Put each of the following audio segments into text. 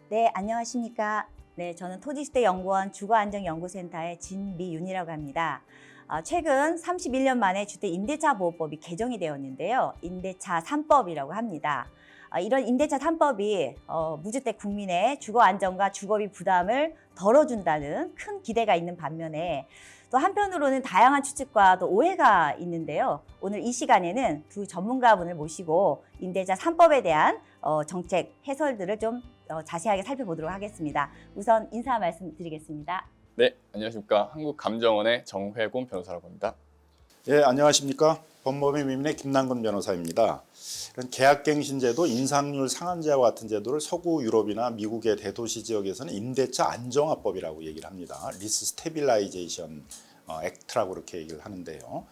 네, 안녕하십니까. 네, 저는 토지주택연구원 주거안정연구센터의 진미윤이라고 합니다. 최근 31년 만에 주택임대차보호법이 개정이 되었는데요. 임대차 3법이라고 합니다. 이런 임대차 3법이 무주택 국민의 주거안정과 주거비 부담을 덜어준다는 큰 기대가 있는 반면에 또 한편으로는 다양한 추측과 또 오해가 있는데요. 오늘 이 시간에는 두 전문가분을 모시고 임대차 3법에 대한 정책 해설들을 좀 자세하게 살펴보도록 하겠습니다. 우선 인사 말씀드리겠습니다. 네, 안녕하십니까. 한국감정원의 정회곤 변호사라고 합니다. 예, 안녕하십니까. 법무법인 민민의 김남근 변호사입니다. 이런 계약갱신제도, 인상률 상한제와 같은 제도를 서구 유럽이나 미국의 대도시 지역에서는 임대차 안정화법이라고 얘기를 합니다. 리스 스테빌라이제이션 액트라고 그렇게 얘기를 하는데요.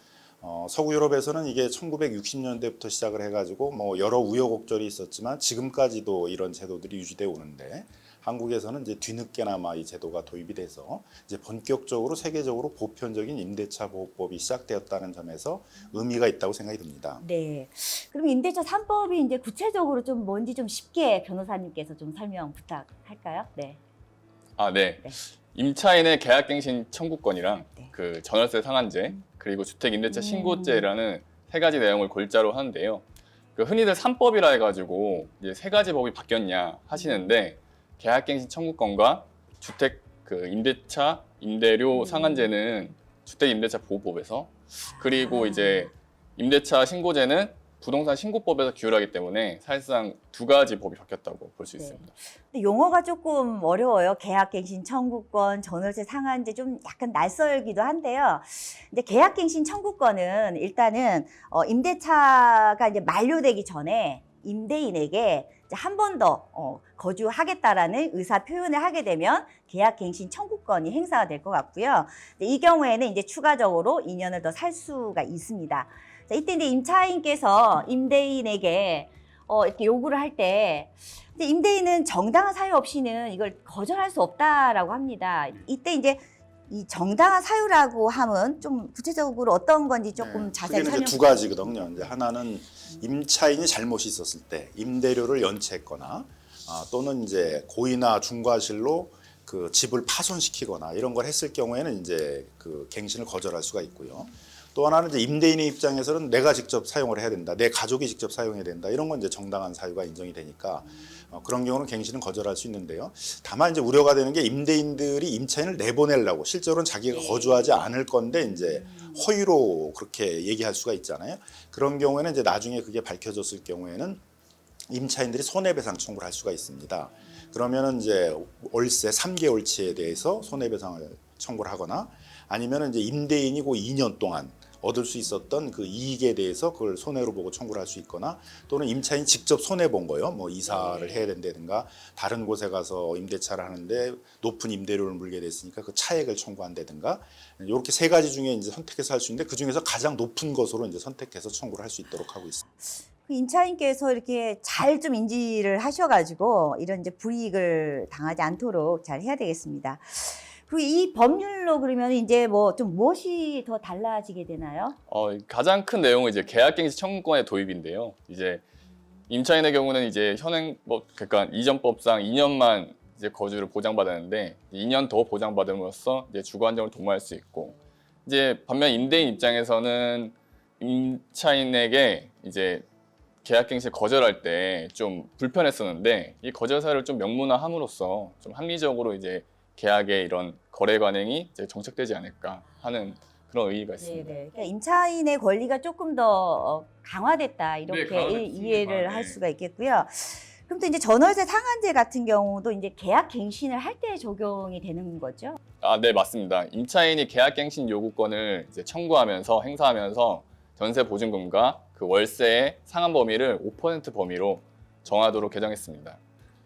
서구 유럽에서는 이게 1960년대부터 시작을 해가지고 뭐 여러 우여곡절이 있었지만 지금까지도 이런 제도들이 유지되어 오는데, 한국에서는 이제 뒤늦게나마 이 제도가 도입이 돼서 이제 본격적으로 세계적으로 보편적인 임대차 보호법이 시작되었다는 점에서 의미가 있다고 생각이 듭니다. 네. 그럼 임대차 3법이 이제 구체적으로 좀 뭔지 좀 쉽게 변호사님께서 좀 설명 부탁할까요? 네. 네. 네. 임차인의 계약갱신 청구권이랑 네. 그 전월세 상한제, 그리고 주택임대차 신고제라는 세 가지 내용을 골자로 하는데요. 그 흔히들 3법이라 해가지고 이제 세 가지 법이 바뀌었냐 하시는데, 계약갱신 청구권과 주택 그 임대차 임대료 상한제는 주택임대차 보호법에서, 그리고 이제 임대차 신고제는 부동산 신고법에서 규율하기 때문에 사실상 두 가지 법이 바뀌었다고 볼 수 네. 있습니다. 근데 용어가 조금 어려워요. 계약갱신 청구권, 전월세 상한제 좀 약간 낯설기도 한데요. 근데 계약갱신 청구권은 일단은 임대차가 이제 만료되기 전에 임대인에게 한 번 더 거주하겠다라는 의사 표현을 하게 되면 계약갱신 청구권이 행사가 될 것 같고요. 이 경우에는 이제 추가적으로 2년을 더 살 수가 있습니다. 자, 이때 이제 임차인께서 임대인에게 이렇게 요구를 할 때, 근데 임대인은 정당한 사유 없이는 이걸 거절할 수 없다라고 합니다. 이때 이제 이 정당한 사유라고 하면 좀 구체적으로 어떤 건지 조금 자세히 크게는 설명. 이제 두 가지거든요. 이제 하나는 임차인이 잘못이 있었을 때 임대료를 연체했거나 또는 이제 고의나 중과실로 그 집을 파손시키거나 이런 걸 했을 경우에는 이제 그 갱신을 거절할 수가 있고요. 또 하나는 이제 임대인의 입장에서는 내가 직접 사용을 해야 된다, 내 가족이 직접 사용해야 된다, 이런 건 이제 정당한 사유가 인정이 되니까 그런 경우는 갱신은 거절할 수 있는데요. 다만 이제 우려가 되는 게 임대인들이 임차인을 내보내려고, 실제로는 자기가 거주하지 않을 건데 이제 허위로 그렇게 얘기할 수가 있잖아요. 그런 경우에는 이제 나중에 그게 밝혀졌을 경우에는 임차인들이 손해배상 청구를 할 수가 있습니다. 그러면은 이제 월세 3개월치에 대해서 손해배상을 청구를 하거나, 아니면은 이제 임대인이 그 2년 동안 얻을 수 있었던 그 이익에 대해서 그걸 손해로 보고 청구를 할 수 있거나, 또는 임차인이 직접 손해 본 거요. 뭐 이사를 해야 된다든가 다른 곳에 가서 임대차를 하는데 높은 임대료를 물게 됐으니까 그 차액을 청구한다든가, 이렇게 세 가지 중에 이제 선택해서 할 수 있는데, 그 중에서 가장 높은 것으로 이제 선택해서 청구를 할 수 있도록 하고 있습니다. 그 임차인께서 이렇게 잘 좀 인지를 하셔가지고 이런 이제 불이익을 당하지 않도록 잘 해야 되겠습니다. 그리고 이 법률로 그러면 이제 뭐 좀 무엇이 더 달라지게 되나요? 가장 큰 내용은 이제 계약갱신 청구권의 도입인데요. 이제 임차인의 경우는 이제 그러니까 이전법상 2년만 이제 거주를 보장받았는데 2년 더 보장받음으로써 이제 주거 안정을 도모할 수 있고, 이제 반면 임대인 입장에서는 임차인에게 이제 계약갱신을 거절할 때 좀 불편했었는데, 이 거절 사유를 좀 명문화함으로써 좀 합리적으로 이제 계약의 이런 거래 관행이 이제 정착되지 않을까 하는 그런 의의가 있습니다. 네네. 그러니까 임차인의 권리가 조금 더 강화됐다 이렇게 강화됐습니다. 이해를 할 네. 수가 있겠고요. 그럼 또 이제 전월세 상한제 같은 경우도 이제 계약갱신을 할 때 적용이 되는 거죠? 네, 맞습니다. 임차인이 계약갱신 요구권을 이제 청구하면서 행사하면서 전세 보증금과 그 월세의 상한 범위를 5% 범위로 정하도록 개정했습니다.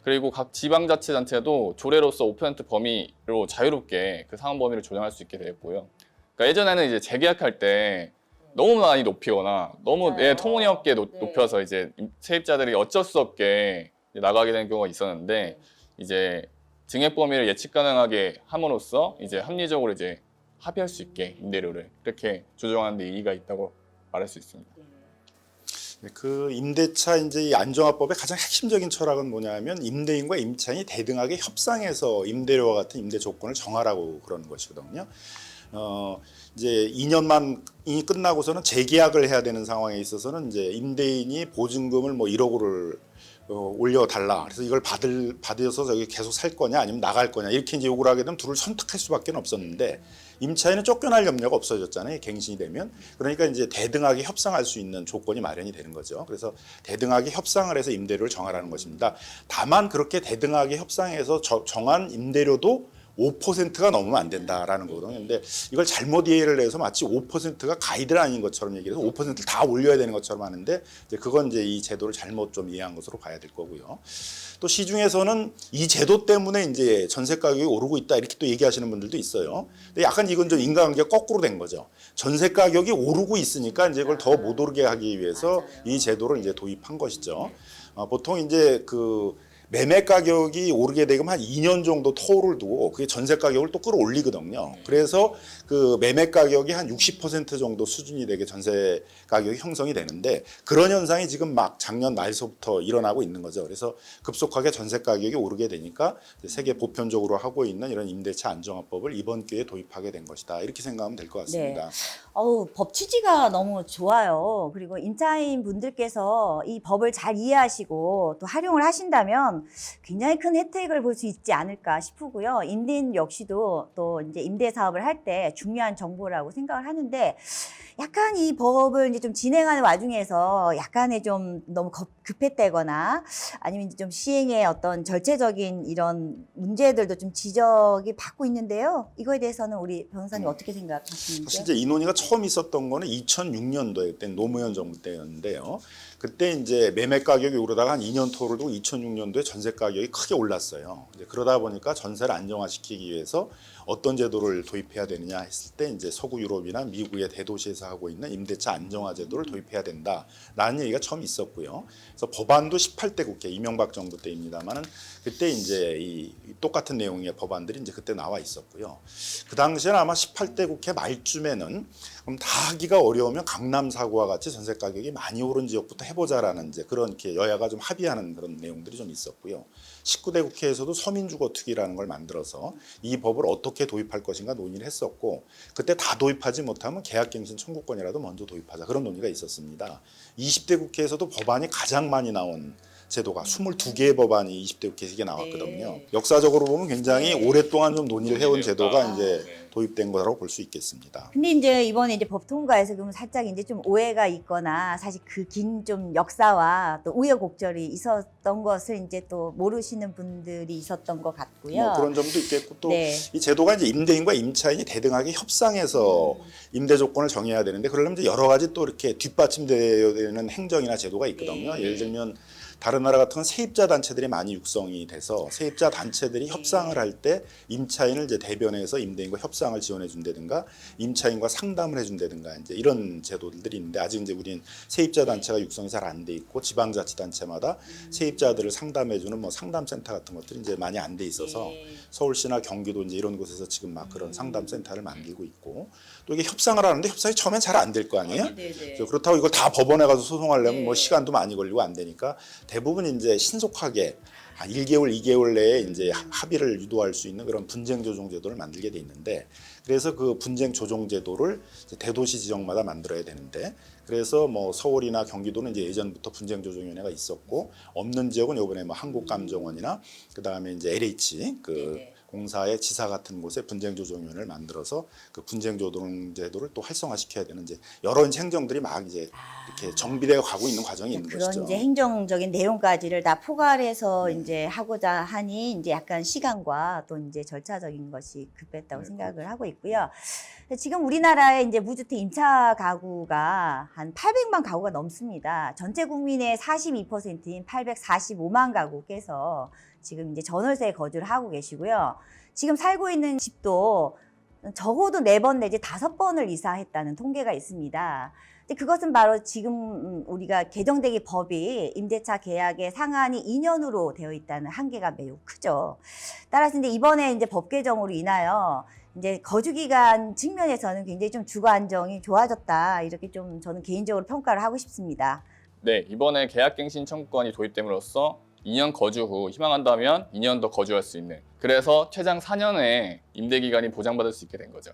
그리고 각 지방자치단체도 조례로서 5% 범위로 자유롭게 그 상한 범위를 조정할 수 있게 되었고요. 그러니까 예전에는 이제 재계약할 때 너무 많이 높이거나 너무 맞아요. 터무니없게 네. 높여서 이제 세입자들이 어쩔 수 없게 나가게 되는 경우가 있었는데, 이제 증액 범위를 예측 가능하게 함으로써 이제 합리적으로 이제 합의할 수 있게 임대료를 그렇게 조정하는 데 의의가 있다고 말할 수 있습니다. 그 임대차 이제 이 안정화법의 가장 핵심적인 철학은 뭐냐면 임대인과 임차인이 대등하게 협상해서 임대료와 같은 임대 조건을 정하라고 그러는 것이거든요. 이제 2년만이 끝나고서는 재계약을 해야 되는 상황에 있어서는 이제 임대인이 보증금을 뭐 1억을 올려달라. 그래서 이걸 받아서 저기 계속 살 거냐 아니면 나갈 거냐 이렇게 이제 요구를 하게 되면 둘을 선택할 수밖에 없었는데 임차인은 쫓겨날 염려가 없어졌잖아요. 갱신이 되면. 그러니까 이제 대등하게 협상할 수 있는 조건이 마련이 되는 거죠. 그래서 대등하게 협상을 해서 임대료를 정하라는 것입니다. 다만 그렇게 대등하게 협상해서 정한 임대료도 5%가 넘으면 안 된다라는 거거든요. 근데 이걸 잘못 이해를 해서 마치 5%가 가이드는 아닌 것처럼 얘기해서 5%를 다 올려야 되는 것처럼 하는데 이제 그건 이제 이 제도를 잘못 좀 이해한 것으로 봐야 될 거고요. 또 시중에서는 이 제도 때문에 이제 전세 가격이 오르고 있다 이렇게 또 얘기하시는 분들도 있어요. 근데 약간 이건 좀 인과관계가 거꾸로 된 거죠. 전세 가격이 오르고 있으니까 이제 이걸 더 못 오르게 하기 위해서 이 제도를 이제 도입한 것이죠. 보통 이제 그 매매 가격이 오르게 되면 한 2년 정도 터울을 두고 그게 전세 가격을 또 끌어올리거든요. 그래서 그 매매 가격이 한 60% 정도 수준이 되게 전세 가격이 형성이 되는데 그런 현상이 지금 막 작년 말서부터 일어나고 있는 거죠. 그래서 급속하게 전세 가격이 오르게 되니까 세계 보편적으로 하고 있는 이런 임대차 안정화법을 이번 기회에 도입하게 된 것이다. 이렇게 생각하면 될 것 같습니다. 법 취지가 너무 좋아요. 그리고 임차인 분들께서 이 법을 잘 이해하시고 또 활용을 하신다면 굉장히 큰 혜택을 볼 수 있지 않을까 싶고요. 임대인 역시도 또 이제 임대 사업을 할 때 중요한 정보라고 생각을 하는데 약간 이 법을 이제 좀 진행하는 와중에서 약간의 좀 너무 급했다거나 아니면 이제 좀 시행의 어떤 절차적인 이런 문제들도 좀 지적이 받고 있는데요. 이거에 대해서는 우리 변호사님 어떻게 생각하시는지요? 사실 이제 이 논의가 처음 있었던 거는 2006년도에 그때 노무현 정부 때였는데요. 그때 이제 매매 가격이 오르다가 한 2년 토를 두고 2006년도에 전세 가격이 크게 올랐어요. 이제 그러다 보니까 전세를 안정화시키기 위해서 어떤 제도를 도입해야 되느냐 했을 때 이제 서구 유럽이나 미국의 대도시에서 하고 있는 임대차 안정화 제도를 도입해야 된다라는 얘기가 처음 있었고요. 그래서 법안도 18대 국회 이명박 정부 때입니다만은 그때 이제 이 똑같은 내용의 법안들이 이제 그때 나와 있었고요. 그 당시에는 아마 18대 국회 말쯤에는 그럼 다 하기가 어려우면 강남 사구와 같이 전세 가격이 많이 오른 지역부터 해보자라는 이제 그런 이렇게 여야가 좀 합의하는 그런 내용들이 좀 있었고요. 19대 국회에서도 서민주거특위라는 걸 만들어서 이 법을 어떻게 도입할 것인가 논의를 했었고 그때 다 도입하지 못하면 계약갱신 청구권이라도 먼저 도입하자 그런 논의가 있었습니다. 20대 국회에서도 법안이 가장 많이 나온 제도가 22개의 법안이 20대 국회에서 나왔거든요. 네. 역사적으로 보면 굉장히 오랫동안 좀 논의를 해온 제도가 이제 네. 도입된 거라고 볼 수 있겠습니다. 근데 이제 이번에 이제 법 통과해서 그러면 살짝 이제 좀 오해가 있거나 사실 그 긴 좀 역사와 또 우여곡절이 있었던 것을 이제 또 모르시는 분들이 있었던 것 같고요. 뭐 그런 점도 있겠고 또 이 네. 제도가 이제 임대인과 임차인이 대등하게 협상해서 임대 조건을 정해야 되는데 그러려면 이제 여러 가지 또 이렇게 뒷받침되어야 되는 행정이나 제도가 있거든요. 네. 예를 들면 다른 나라 같은 건 세입자 단체들이 많이 육성이 돼서 세입자 단체들이 협상을 할 때 임차인을 이제 대변해서 임대인과 협상을 지원해 준다든가 임차인과 상담을 해 준다든가 이제 이런 제도들이 있는데 아직 이제 우리는 세입자 단체가 육성이 잘 안 돼 있고 지방자치단체마다 세입자들을 상담해 주는 뭐 상담센터 같은 것들이 이제 많이 안 돼 있어서 서울시나 경기도 이제 이런 곳에서 지금 막 그런 상담센터를 만들고 있고 또 이게 협상을 하는데 협상이 처음엔 잘 안 될 거 아니에요? 그래서 그렇다고 이걸 다 법원에 가서 소송하려면 뭐 시간도 많이 걸리고 안 되니까 대부분 이제 신속하게 1개월, 2개월 내에 이제 합의를 유도할 수 있는 그런 분쟁 조정 제도를 만들게 돼 있는데 그래서 그 분쟁 조정 제도를 대도시 지역마다 만들어야 되는데 그래서 뭐 서울이나 경기도는 이제 예전부터 분쟁 조정위원회가 있었고 없는 지역은 이번에 뭐 한국감정원이나 그다음에 이제 LH 그 공사의 지사 같은 곳에 분쟁조정위원회를 만들어서 그 분쟁조정 제도를 또 활성화시켜야 되는 이제 여러 이제 행정들이 막 이제 이렇게 정비되어 가고 있는 과정이 있는 그런 것이죠. 이제 행정적인 내용까지를 다 포괄해서 이제 하고자 하니 이제 약간 시간과 또 이제 절차적인 것이 급했다고 생각을 하고 있고요. 지금 우리나라의 이제 무주택 임차 가구가 한 800만 가구가 넘습니다. 전체 국민의 42%인 845만 가구께서 지금 이제 전월세에 거주를 하고 계시고요. 지금 살고 있는 집도 적어도 4번 내지 5번을 이사했다는 통계가 있습니다. 근데 그것은 바로 지금 우리가 개정되기 법이 임대차 계약의 상한이 2년으로 되어 있다는 한계가 매우 크죠. 따라서 이제 이번에 이제 법 개정으로 인하여 이제 거주기간 측면에서는 굉장히 좀 주거 안정이 좋아졌다. 이렇게 좀 저는 개인적으로 평가를 하고 싶습니다. 네, 이번에 계약갱신 청구권이 도입됨으로써 2년 거주 후 희망한다면 2년 더 거주할 수 있는, 그래서 최장 4년의 임대 기간이 보장받을 수 있게 된 거죠.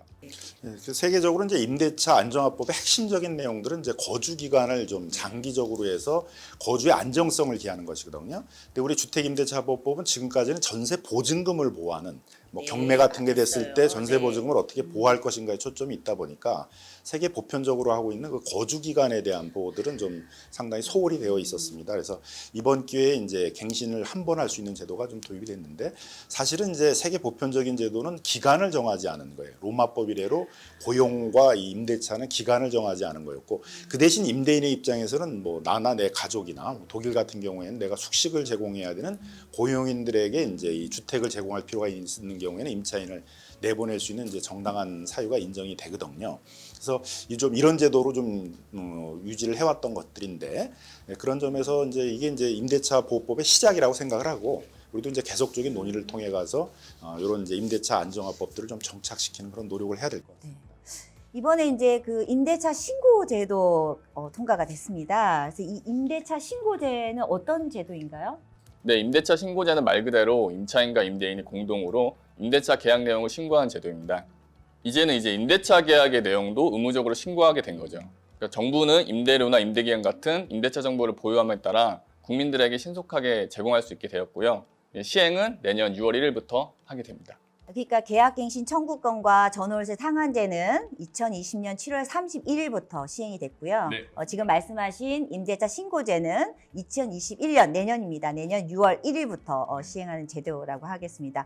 세계적으로 이제 임대차 안정화법의 핵심적인 내용들은 이제 거주 기간을 좀 장기적으로 해서 거주의 안정성을 기하는 것이거든요. 근데 우리 주택임대차보호법은 지금까지는 전세 보증금을 보호하는 뭐 네, 경매 같은 게 됐을 알았어요. 때 전세 네. 보증금을 어떻게 보호할 것인가에 초점이 있다 보니까 세계 보편적으로 하고 있는 그 거주 기간에 대한 보호들은 좀 상당히 소홀히 되어 있었습니다. 그래서 이번 기회에 이제 갱신을 한 번 할 수 있는 제도가 좀 도입이 됐는데, 사실은 이제 세계 보편적인 제도는 기간을 정하지 않은 거예요. 로마법 이래로 고용과 이 임대차는 기간을 정하지 않은 거였고, 그 대신 임대인의 입장에서는 뭐 나나 내 가족이나 뭐 독일 같은 경우에는 내가 숙식을 제공해야 되는 고용인들에게 이제 이 주택을 제공할 필요가 있는 경우에는 임차인을 내보낼 수 있는 이제 정당한 사유가 인정이 되거든요. 그래서 좀 이런 제도로 좀 유지를 해왔던 것들인데, 그런 점에서 이제 이게 이제 임대차 보호법의 시작이라고 생각을 하고, 우리도 이제 계속적인 논의를 통해 가서 이런 이제 임대차 안정화법들을 좀 정착시키는 그런 노력을 해야 될 것 같아요. 이번에 이제 그 임대차 신고제도 통과가 됐습니다. 그래서 이 임대차 신고제는 어떤 제도인가요? 네, 임대차 신고제는 말 그대로 임차인과 임대인이 공동으로 임대차 계약 내용을 신고하는 제도입니다. 이제는 이제 임대차 계약의 내용도 의무적으로 신고하게 된 거죠. 그러니까 정부는 임대료나 임대기간 같은 임대차 정보를 보유함에 따라 국민들에게 신속하게 제공할 수 있게 되었고요. 시행은 내년 6월 1일부터 하게 됩니다. 그러니까 계약갱신 청구권과 전월세 상한제는 2020년 7월 31일부터 시행이 됐고요. 네. 지금 말씀하신 임대차 신고제는 2021년 내년입니다. 내년 6월 1일부터 시행하는 제도라고 하겠습니다.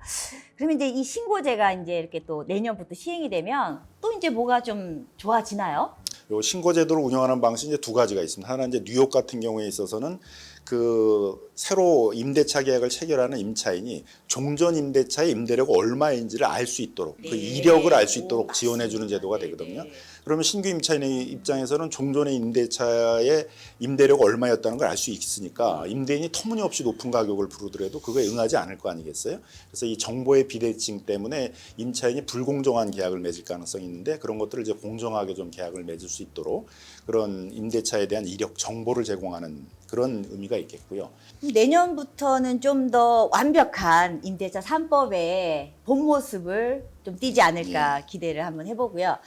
그러면 이제 이 신고제가 이제 이렇게 또 내년부터 시행이 되면 또 이제 뭐가 좀 좋아지나요? 요 신고 제도를 운영하는 방식이 이제 두 가지가 있습니다. 하나는 이제 뉴욕 같은 경우에 있어서는 그 새로 임대차 계약을 체결하는 임차인이 종전 임대차의 임대료가 얼마인지를 알 수 있도록, 그 이력을 알 수 있도록 지원해 주는 제도가 되거든요. 그러면 신규 임차인의 입장에서는 종전의 임대차의 임대료가 얼마였다는 걸 알 수 있으니까 임대인이 터무니없이 높은 가격을 부르더라도 그거에 응하지 않을 거 아니겠어요? 그래서 이 정보의 비대칭 때문에 임차인이 불공정한 계약을 맺을 가능성이 있는데, 그런 것들을 이제 공정하게 좀 계약을 맺을 수 있도록 그런 임대차에 대한 이력 정보를 제공하는 그런 의미가 있겠고요. 내년부터는 좀 더 완벽한 임대차 3법의 본 모습을 좀 띄지 않을까 기대를 한번 해보고요.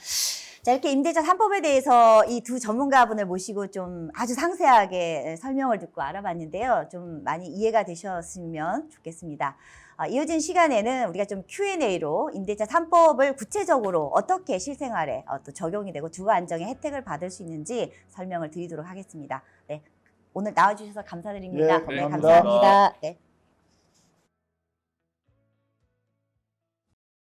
자, 이렇게 임대차 3법에 대해서 이 두 전문가분을 모시고 좀 아주 상세하게 설명을 듣고 알아봤는데요. 좀 많이 이해가 되셨으면 좋겠습니다. 이어진 시간에는 우리가 좀 Q&A로 임대차 3법을 구체적으로 어떻게 실생활에 또 적용이 되고 주거 안정의 혜택을 받을 수 있는지 설명을 드리도록 하겠습니다. 네, 오늘 나와주셔서 감사드립니다. 네, 네, 감사합니다. 감사합니다. 네.